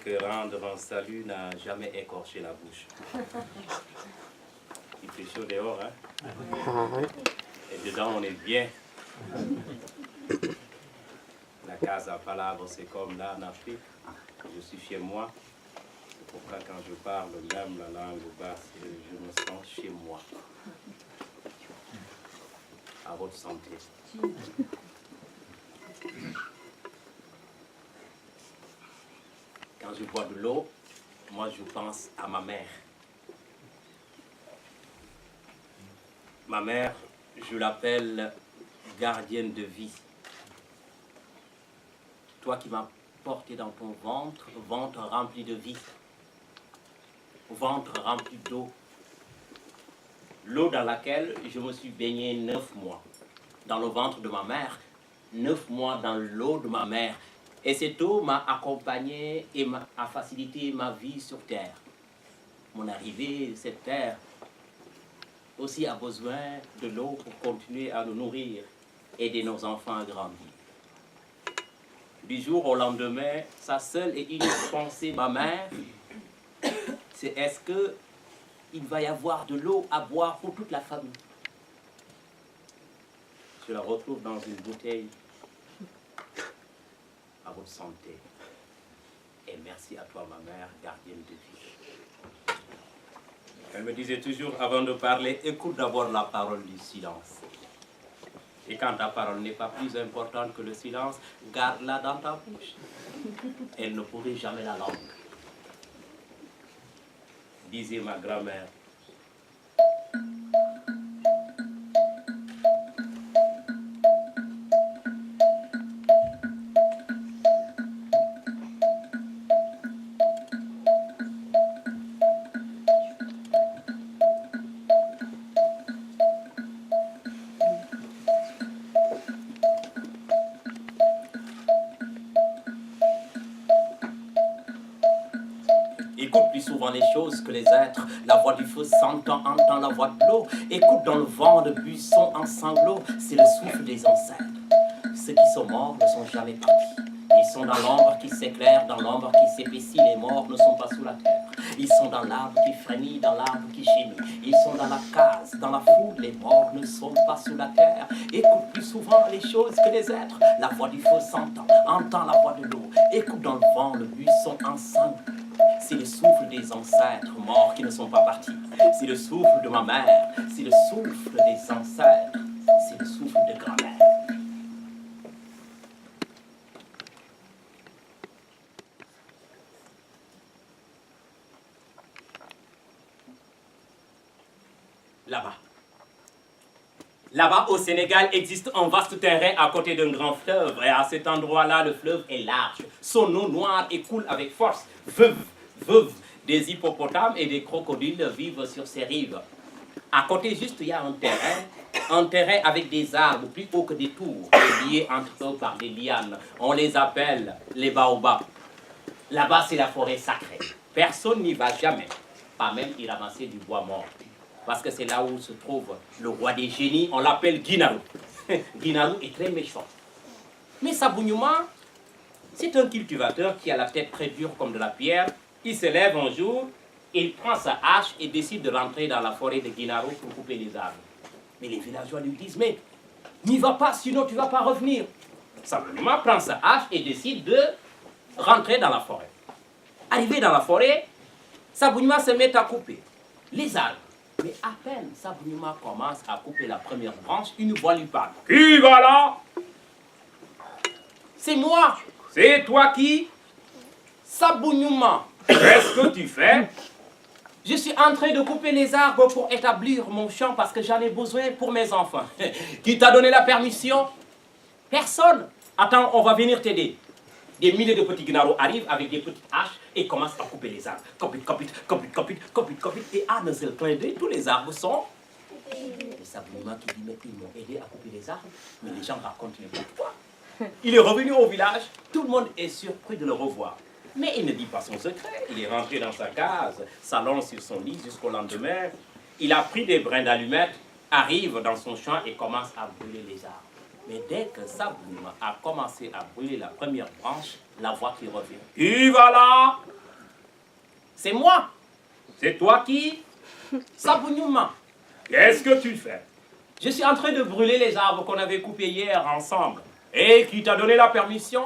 que rendre un salut n'a jamais écorché la bouche. Il fait chaud dehors, hein? Et dedans, on est bien. La casa palabre, c'est comme là en Afrique. Je suis chez moi. C'est pourquoi quand je parle même la langue basse, je me sens chez moi. À votre santé. Quand je bois de l'eau, moi je pense à ma mère. Ma mère, je l'appelle gardienne de vie. Toi qui m'as porté dans ton ventre, ventre rempli de vie, ventre rempli d'eau, l'eau dans laquelle je me suis baigné 9 mois, dans le ventre de ma mère, 9 mois dans l'eau de ma mère. Et cette eau m'a accompagné et a facilité ma vie sur terre. Mon arrivée sur cette terre aussi a besoin de l'eau pour continuer à nous nourrir, aider nos enfants à grandir. Du jour au lendemain, sa seule et unique pensée, ma mère, c'est est-ce qu'il va y avoir de l'eau à boire pour toute la famille? Je la retrouve dans une bouteille. À votre santé. Et merci à toi, ma mère, gardienne de vie. Elle me disait toujours, avant de parler, écoute d'abord la parole du silence. Et quand ta parole n'est pas plus importante que le silence, garde-la dans ta bouche. Elle ne pourrait jamais la langue. Disait ma grand-mère. Écoute plus souvent les choses que les êtres. La voix du feu s'entend, entend la voix de l'eau. Écoute dans le vent de buisson en sanglots. C'est le souffle des ancêtres. Ceux qui sont morts ne sont jamais partis. Ils sont dans l'ombre qui s'éclaire, dans l'ombre qui s'épaissit. Les morts ne sont pas sous la terre. Ils sont dans l'arbre qui frémit, dans l'arbre qui gémit. Ils sont dans la case, dans la foule. Les morts ne sont pas sous la terre. Écoute plus souvent les choses que les êtres. La voix du feu s'entend, entend la voix de l'eau. Écoute dans le vent le buisson en sanglots. C'est le souffle des ancêtres morts qui ne sont pas partis. C'est le souffle de ma mère. C'est le souffle des ancêtres. C'est le souffle de grand-mère. Là-bas. Là-bas, au Sénégal, existe un vaste terrain à côté d'un grand fleuve. Et à cet endroit-là, le fleuve est large. Son eau noire et coule avec force. Veuve, des hippopotames et des crocodiles vivent sur ces rives. À côté, juste, il y a un terrain avec des arbres plus hauts que des tours, liés entre eux par des lianes. On les appelle les baobabs. Là-bas, c'est la forêt sacrée. Personne n'y va jamais, pas même y ramasser du bois mort. Parce que c'est là où se trouve le roi des génies, on l'appelle Guinarou. Guinarou est très méchant. Mais Sabounyouma, c'est un cultivateur qui a la tête très dure comme de la pierre. Il se lève un jour, il prend sa hache et décide de rentrer dans la forêt de Guinarou pour couper les arbres. Mais les villageois lui disent, mais n'y va pas, sinon tu ne vas pas revenir. Sabounyouma prend sa hache et décide de rentrer dans la forêt. Arrivé dans la forêt, Sabounyouma se met à couper les arbres. Mais à peine Sabounyouma commence à couper la première branche, une voix lui parle. Qui va là? C'est moi. C'est toi qui? Sabounyouma. Qu'est-ce que tu fais? Je suis en train de couper les arbres pour établir mon champ parce que j'en ai besoin pour mes enfants. Qui t'a donné la permission? Personne. Attends, on va venir t'aider. Des milliers de petits guinaros arrivent avec des petites haches et commencent à couper les arbres. Copite. Et à un seul clin d'œil, tous les arbres sont... Et Sabounyouma qui dit, mais ils m'ont aidé à couper les arbres. Mais les gens racontent n'importe quoi. Il est revenu au village, tout le monde est surpris de le revoir. Mais il ne dit pas son secret. Il est rentré dans sa case, s'allonge sur son lit jusqu'au lendemain. Il a pris des brins d'allumettes, arrive dans son champ et commence à brûler les arbres. Mais dès que Sabounouma a commencé à brûler la première branche, la voix qui revient. Qui va là? C'est moi. C'est toi qui? Sabounouma. Qu'est-ce que tu fais? Je suis en train de brûler les arbres qu'on avait coupés hier ensemble. Et qui t'a donné la permission?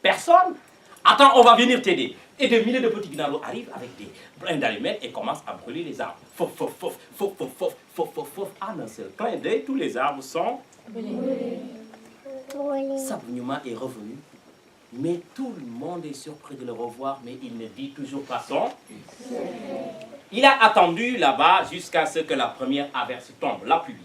Personne. Attends, on va venir t'aider. Et des milliers de petits gnarlos arrivent avec des brins d'allumettes et commencent à brûler les arbres. Fouf, fouf, fouf, fouf, fouf, fouf, fouf, fouf, fouf. En un seul clin d'œil, tous les arbres sont... Sabounouma est revenu, mais tout le monde est surpris de le revoir, mais il ne dit toujours pas son. Il a attendu là-bas jusqu'à ce que la première averse tombe, la pluie.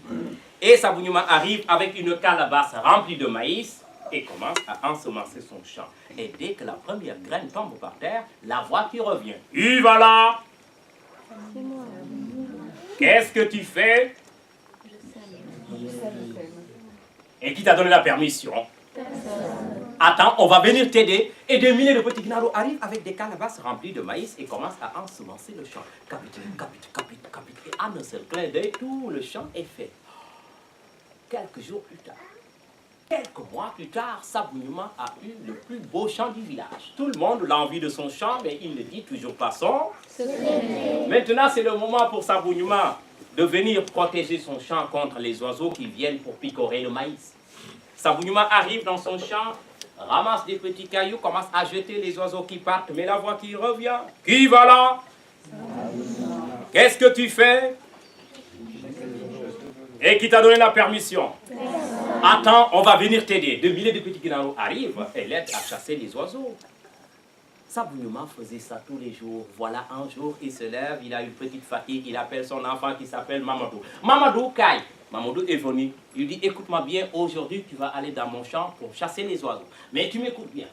Et Sabounouma arrive avec une calebasse remplie de maïs et commence à ensemencer son champ. Et dès que la première graine tombe par terre, la voix qui revient. Qui va là? Qu'est-ce que tu fais? Et qui t'a donné la permission? Attends, on va venir t'aider. Et des milliers de petits gnarlos arrivent avec des calebasses remplies de maïs et commencent à ensemencer le champ. Capite, capite, capite, capite. Et en un seul clin d'œil, tout le champ est fait. Quelques jours plus tard, quelques mois plus tard, Sabounouma a eu le plus beau champ du village. Tout le monde l'envie de son champ, mais il ne dit toujours pas son. Maintenant, c'est le moment pour Sabounouma de venir protéger son champ contre les oiseaux qui viennent pour picorer le maïs. Sabounouma arrive dans son champ, ramasse des petits cailloux, commence à jeter les oiseaux qui partent, mais la voix qui revient. Qui va là? Qu'est-ce que tu fais? Et qui t'a donné la permission? Attends, on va venir t'aider. Des milliers de petits gnarlos arrivent et l'aident à chasser les oiseaux. Sabounouma faisait ça tous les jours. Voilà, un jour, il se lève, il a une petite fatigue, il appelle son enfant qui s'appelle Mamadou. Mamadou, Kai. Mamadou est venu. Il dit, écoute-moi bien, aujourd'hui, tu vas aller dans mon champ pour chasser les oiseaux. Mais tu m'écoutes bien.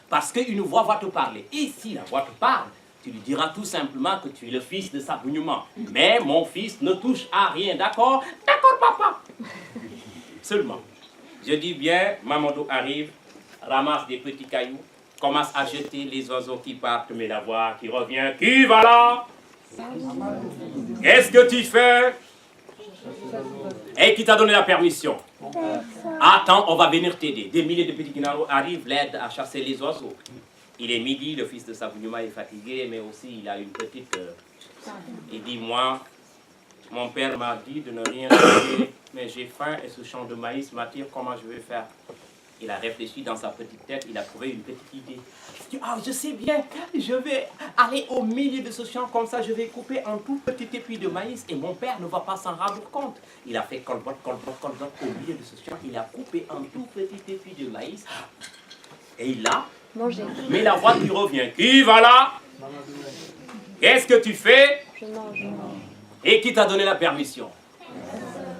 Parce qu'une voix va te parler. Et si la voix te parle, tu lui diras tout simplement que tu es le fils de Sabounouma. Mais mon fils ne touche à rien, d'accord? D'accord, papa. Seulement, je dis bien, Mamadou arrive, ramasse des petits cailloux, commence à jeter les oiseaux qui partent, mais la voix qui revient. Qui va là? Qu'est-ce que tu fais? Et qui t'a donné la permission? Attends, on va venir t'aider. Des milliers de petits gnarlos arrivent, l'aident à chasser les oiseaux. Il est midi, le fils de Sabounouma est fatigué, mais aussi il a une petite... il dit, moi, mon père m'a dit de ne rien manger, mais j'ai faim et ce champ de maïs m'attire, comment je vais faire? Il a réfléchi dans sa petite tête, il a trouvé une petite idée. Il dit, ah, je sais bien, je vais aller au milieu de ce champ, comme ça je vais couper un tout petit épi de maïs et mon père ne va pas s'en rendre compte. Il a fait colbotte, colbotte, colbotte au milieu de ce champ, il a coupé un tout petit épi de maïs et il l'a mangé. Mais la voix qui revient, qui va là? Qu'est-ce que tu fais? Je mange. Et qui t'a donné la permission?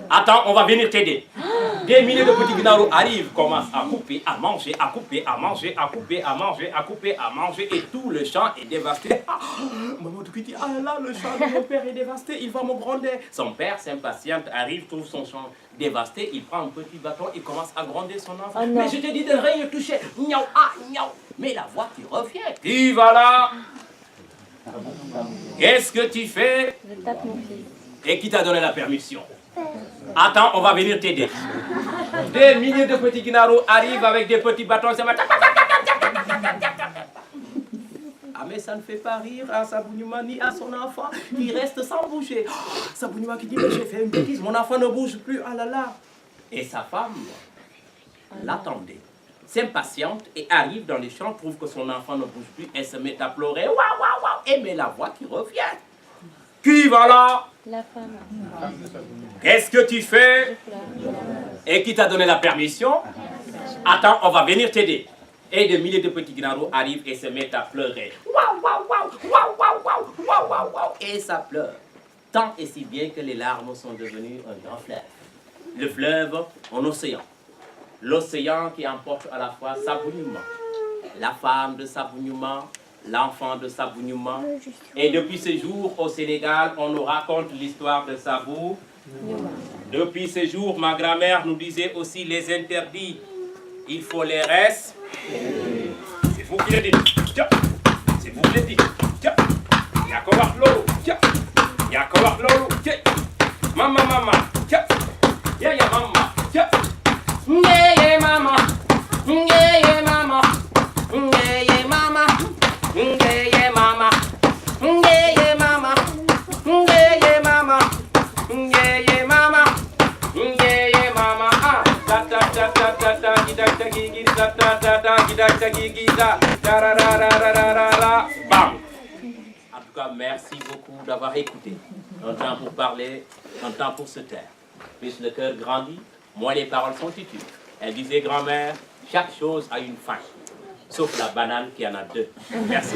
Attends, on va venir t'aider. Des milliers de petits gnarlos arrivent, commencent à couper, à manger, à couper, à manger, à couper, à manger, à couper, à manger, et tout le champ est dévasté. Maman qui dit, ah là, le champ de mon père est dévasté, il va me gronder. Son père s'impatiente, arrive, trouve son champ dévasté, il prend un petit bâton et commence à gronder son enfant. Oh, mais je te dis de ne rien toucher. Miaou, ah, miaou. Mais la voix qui revient. Qui va là? Qu'est-ce que tu fais? Je tape mon fils. Et qui t'a donné la permission? Attends, on va venir t'aider. Des milliers de petits gnarlos arrivent avec des petits bâtons. Ah mais ça ne fait pas rire à Sabounouma ni à son enfant qui reste sans bouger. Oh, Sabounouma qui dit, mais j'ai fait une bêtise, mon enfant ne bouge plus, ah là là. Et sa femme l'attendait, s'impatiente et arrive dans les champs, trouve que son enfant ne bouge plus, elle se met à pleurer. Waouh, waouh, waouh. Et mais la voix qui revient. Qui va là? La femme. Qu'est-ce que tu fais? Et qui t'a donné la permission? Attends, on va venir t'aider. Et des milliers de petits gnarlos arrivent et se mettent à pleurer. Waouh, waouh, waouh, waouh, waouh, waouh, waouh, waouh, waouh. Et ça pleure. Tant et si bien que les larmes sont devenues un grand fleuve. Le fleuve, un océan. L'océan qui emporte à la fois Sabounouma, la femme de Sabounouma, l'enfant de Sabounouma. Et depuis ce jour, au Sénégal, on nous raconte l'histoire de Sabou. Depuis ce jour, ma grand-mère nous disait aussi les interdits. Il faut les restes. C'est vous qui le dites. Tiens, c'est vous qui le dites. Tiens, Yakowarlo. Tiens, Yakowarlo. Tiens, maman, maman. Tiens, ya maman. Tiens, Yeah, yeah, mama. Yeah, yeah, mama. Yeah, yeah, mama. Yeah, yeah, mama. Yeah, yeah, mama. Yeah, yeah, mama. Yeah, yeah, mama. Yeah, yeah, mama. Ah, da da da da da da, gida da gigi da da da da, gida da gigi da da ra ra ra ra ra ra ra. Bam. En tout cas, merci beaucoup d'avoir écouté. Un temps pour parler, un temps pour se taire. Plus le cœur grandit, moins les paroles sont utiles. Elle disait, grand-mère, chaque chose a une fin, sauf la banane qui en a deux. Merci.